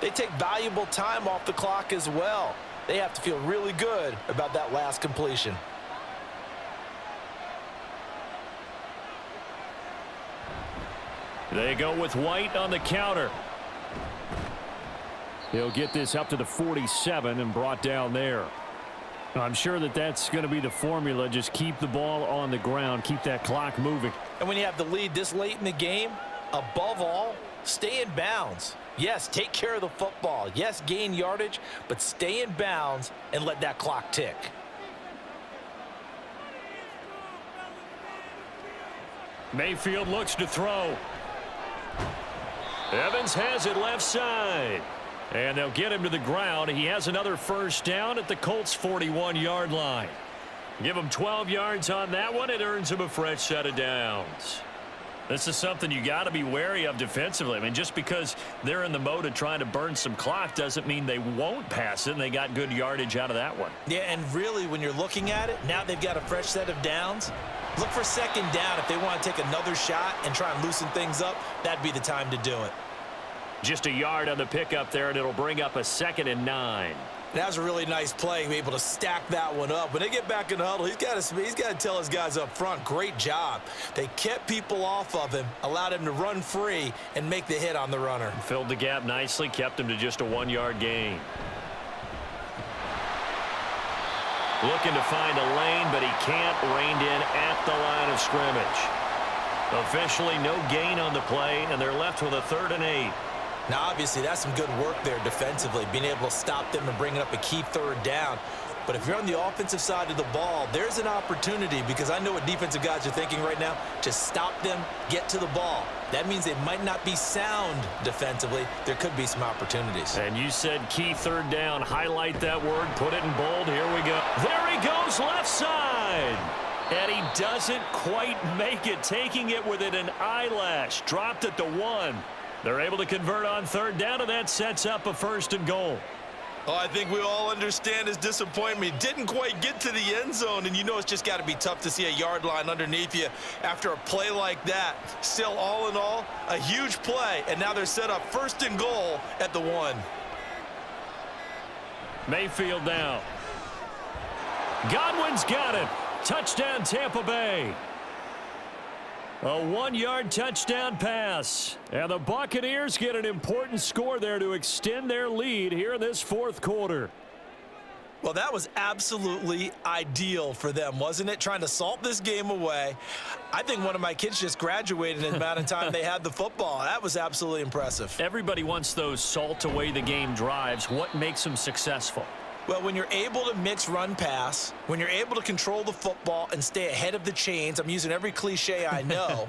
they take valuable time off the clock as well. They have to feel really good about that last completion. They go with White on the counter. He'll get this up to the 47 and brought down there. I'm sure that that's going to be the formula. Just keep the ball on the ground. Keep that clock moving. And when you have the lead this late in the game, above all, stay in bounds. Yes, take care of the football. Yes, gain yardage, but stay in bounds and let that clock tick. Mayfield looks to throw. Evans has it left side. And they'll get him to the ground. He has another first down at the Colts' 41-yard line. Give him 12 yards on that one. It earns him a fresh set of downs. This is something you got to be wary of defensively. I mean, just because they're in the mode of trying to burn some clock doesn't mean they won't pass it, and they got good yardage out of that one. Yeah, and really, when you're looking at it, now they've got a fresh set of downs. Look for second down. If they want to take another shot and try and loosen things up, that'd be the time to do it. Just a yard on the pickup there, and it'll bring up a 2nd and 9. That was a really nice play, be able to stack that one up. When they get back in the huddle, he's got to tell his guys up front, great job. They kept people off of him, allowed him to run free, and make the hit on the runner. Filled the gap nicely, kept him to just a 1-yard gain. Looking to find a lane, but he can't. Reined in at the line of scrimmage. Officially no gain on the play, and they're left with a 3rd and 8. Now, obviously, that's some good work there defensively, being able to stop them and bringing up a key 3rd down. But if you're on the offensive side of the ball, there's an opportunity, because I know what defensive guys are thinking right now. Just stop them, get to the ball. That means they might not be sound defensively. There could be some opportunities. And you said key 3rd down. Highlight that word. Put it in bold. Here we go. There he goes, left side. And he doesn't quite make it, taking it within an eyelash. Dropped at the 1. They're able to convert on 3rd down, and that sets up a 1st and goal. Oh, I think we all understand his disappointment. He didn't quite get to the end zone, and you know it's just got to be tough to see a yard line underneath you after a play like that. Still, all in all, a huge play, and now they're set up 1st and goal at the 1. Mayfield now. Godwin's got it. Touchdown, Tampa Bay. A 1-yard touchdown pass. And the Buccaneers get an important score there to extend their lead here in this 4th quarter. Well, that was absolutely ideal for them, wasn't it? Trying to salt this game away. I think one of my kids just graduated in the amount of time they had the football. That was absolutely impressive. Everybody wants those salt away the game drives. What makes them successful? Well, when you're able to mix run-pass, when you're able to control the football and stay ahead of the chains, I'm using every cliche I know,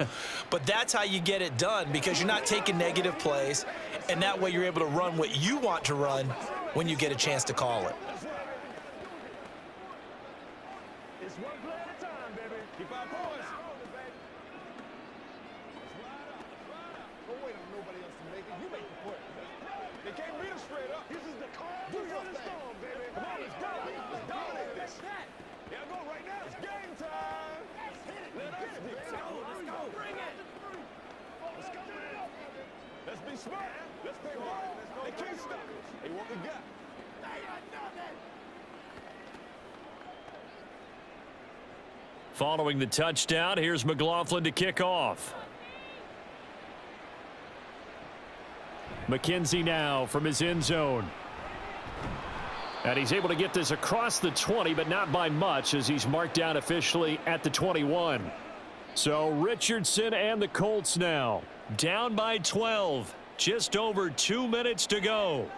but that's how you get it done, because you're not taking negative plays, and that way you're able to run what you want to run when you get a chance to call it. It's one play at a time, baby. Keep our points. Don't wait on nobody else to make it. You make the play. They can't beat us straight up. This is the call. Do your thing, baby. Come on, let's go. Let's dominate this. Yeah, go right now. It's game time. Let us get it. Let's go. Bring it. Let's go. Let's be smart. Let's play ball. They can't stop us. Hey, what we got? Following the touchdown, here's McLaughlin to kick off. McKenzie now from his end zone. And he's able to get this across the 20, but not by much, as he's marked down officially at the 21. So Richardson and the Colts now down by 12. Just over 2 minutes to go.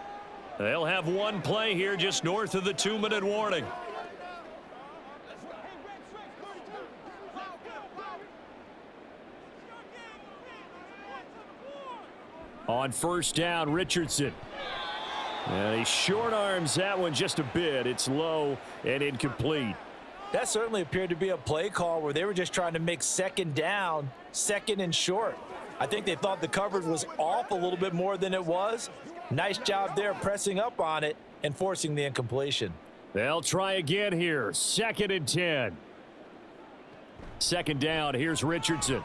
They'll have one play here just north of the 2-minute warning. On 1st down, Richardson. And he short arms that one just a bit. It's low and incomplete. That certainly appeared to be a play call where they were just trying to make 2nd down, 2nd and short. I think they thought the coverage was off a little bit more than it was. Nice job there pressing up on it and forcing the incompletion. They'll try again here. 2nd and 10. 2nd down. Here's Richardson.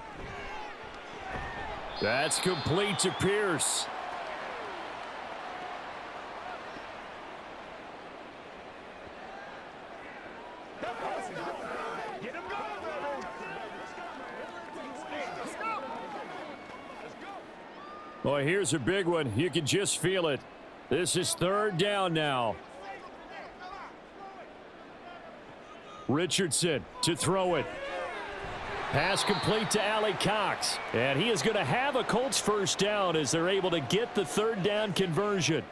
That's complete to Pierce. Boy, here's a big one. You can just feel it. This is 3rd down now. Richardson to throw it. Pass complete to Allie Cox. And he is going to have a Colts 1st down as they're able to get the 3rd down conversion.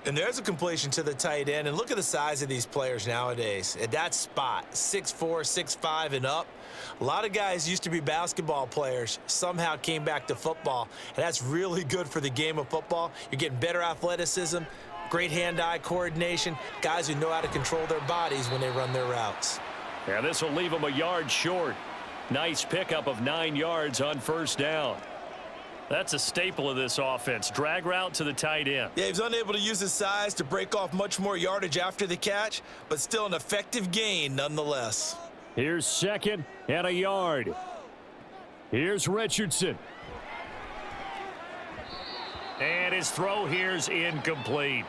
And there's a completion to the tight end. And look at the size of these players nowadays. At that spot, 6'4", 6'5", and up. A lot of guys used to be basketball players, somehow came back to football. And that's really good for the game of football. You're getting better athleticism, great hand-eye coordination, guys who know how to control their bodies when they run their routes. Yeah, this will leave them a yard short. Nice pickup of 9 yards on first down. That's a staple of this offense. Drag route to the tight end. Yeah, he was unable to use his size to break off much more yardage after the catch, but still an effective gain nonetheless. Here's 2nd and a yard. Here's Richardson. And his throw here's incomplete.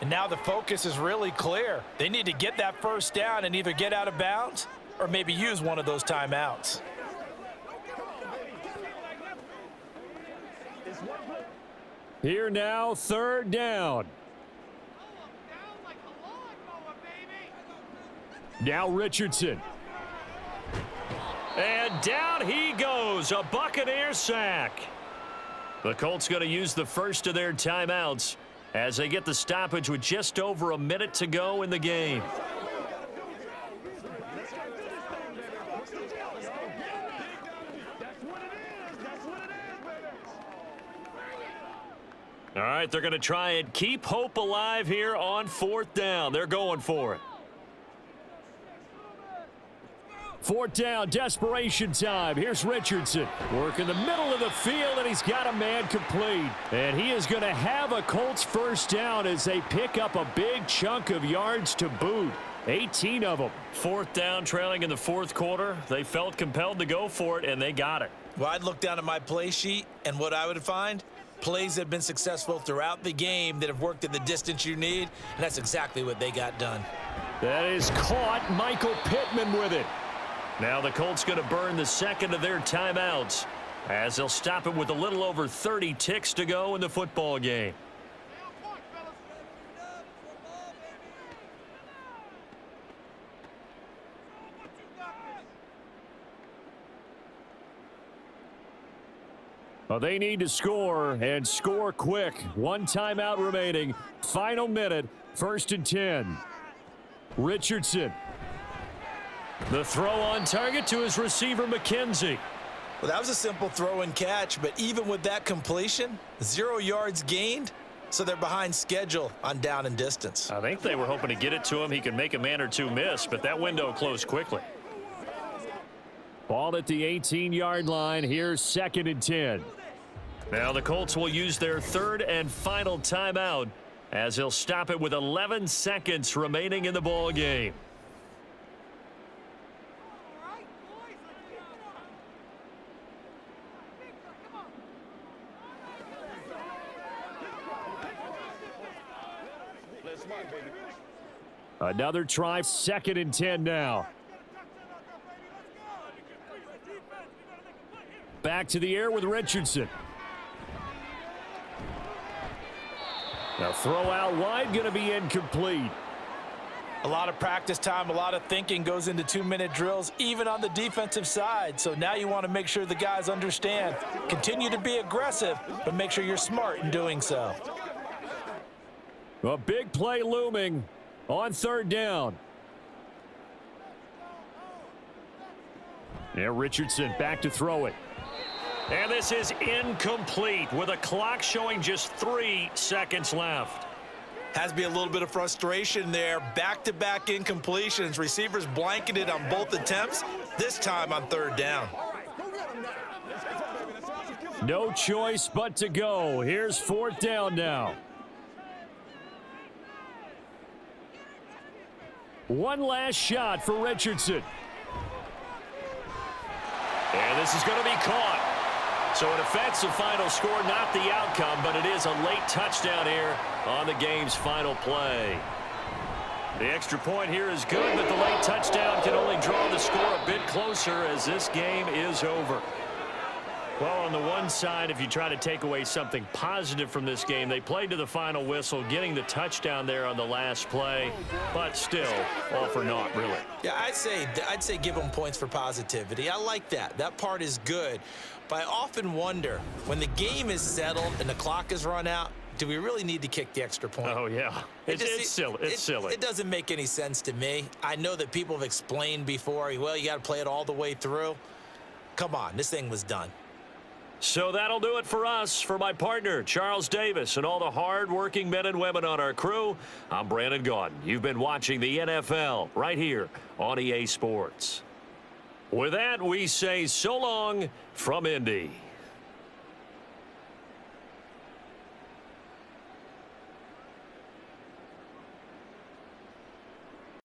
And now the focus is really clear. They need to get that first down and either get out of bounds or maybe use one of those timeouts. Here now, 3rd down. Now Richardson. And down he goes, a Buccaneer sack. The Colts going to use the first of their timeouts as they get the stoppage with just over a minute to go in the game. All right, they're going to try and keep hope alive here on 4th down. They're going for it. 4th down, desperation time. Here's Richardson. Work in the middle of the field, and he's got a man complete. And he is going to have a Colts first down as they pick up a big chunk of yards to boot. 18 of them. 4th down, trailing in the 4th quarter. They felt compelled to go for it, and they got it. Well, I'd look down at my play sheet, and what I would find, plays that have been successful throughout the game that have worked at the distance you need, and that's exactly what they got done. That is caught. Michael Pittman with it. Now the Colts going to burn the 2nd of their timeouts as they'll stop it with a little over 30 ticks to go in the football game. Well, they need to score and score quick. 1 timeout remaining. Final minute. 1st and 10. Richardson. The throw on target to his receiver, McKenzie. Well, that was a simple throw and catch, but even with that completion, 0 yards gained, so they're behind schedule on down and distance. I think they were hoping to get it to him. He could make a man or two miss, but that window closed quickly. Ball at the 18-yard line. Here's 2nd and 10. Now the Colts will use their 3rd and final timeout as they'll stop it with 11 seconds remaining in the ball game. Another try, 2nd and 10 now. Back to the air with Richardson. Now throw out wide, going to be incomplete. A lot of practice time, a lot of thinking goes into 2-minute drills, even on the defensive side. So now you want to make sure the guys understand. Continue to be aggressive, but make sure you're smart in doing so. A big play looming on 3rd down. Yeah, Richardson back to throw it. And this is incomplete with a clock showing just 3 seconds left. Has to be a little bit of frustration there. Back-to-back incompletions. Receivers blanketed on both attempts, this time on 3rd down. No choice but to go. Here's 4th down now. One last shot for Richardson. And this is going to be caught. So it affects the final score, not the outcome, but it is a late touchdown here on the game's final play. The extra point here is good, but the late touchdown can only draw the score a bit closer as this game is over. Well, on the one side, if you try to take away something positive from this game, they played to the final whistle, getting the touchdown there on the last play, but still, all for naught, really. Yeah, I'd say give them points for positivity. I like that. That part is good. But I often wonder, when the game is settled and the clock is run out, do we really need to kick the extra point? Oh, yeah. It's silly. It's silly. It doesn't make any sense to me. I know that people have explained before, well, you got to play it all the way through. Come on, this thing was done. So that'll do it for us. For my partner, Charles Davis, and all the hard-working men and women on our crew, I'm Brandon Gaudin. You've been watching the NFL right here on EA Sports. With that, we say so long from Indy.